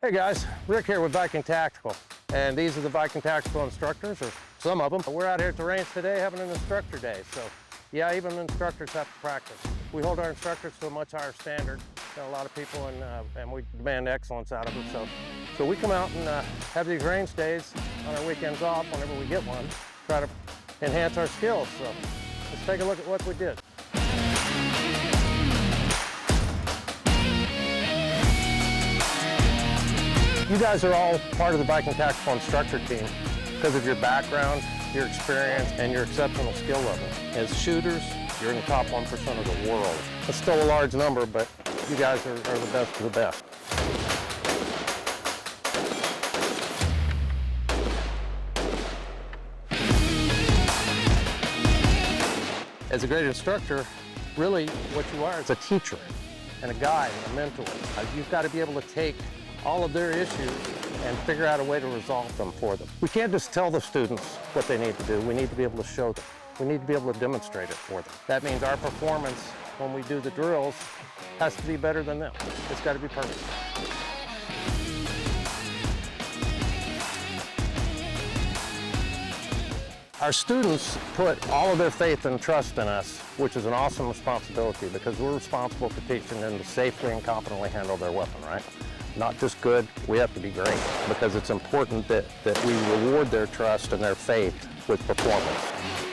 Hey guys, Rick here with Viking Tactical, and these are the Viking Tactical instructors, or some of them. We're out here at the range today having an instructor day, so yeah, even instructors have to practice. We hold our instructors to a much higher standard than a lot of people, and we demand excellence out of them. So we come out and have these range days on our weekends off whenever we get one, try to enhance our skills. So let's take a look at what we did. You guys are all part of the Viking Tactical Instructor team because of your background, your experience, and your exceptional skill level. As shooters, you're in the top 1% of the world. It's still a large number, but you guys are the best of the best. As a great instructor, really what you are is a teacher and a guide and a mentor. You've got to be able to take all of their issues and figure out a way to resolve them for them. We can't just tell the students what they need to do. We need to be able to show them. We need to be able to demonstrate it for them. That means our performance when we do the drills has to be better than them. It's got to be perfect. Our students put all of their faith and trust in us, which is an awesome responsibility because we're responsible for teaching them to safely and competently handle their weapon, right? Not just good, we have to be great because it's important that we reward their trust and their faith with performance.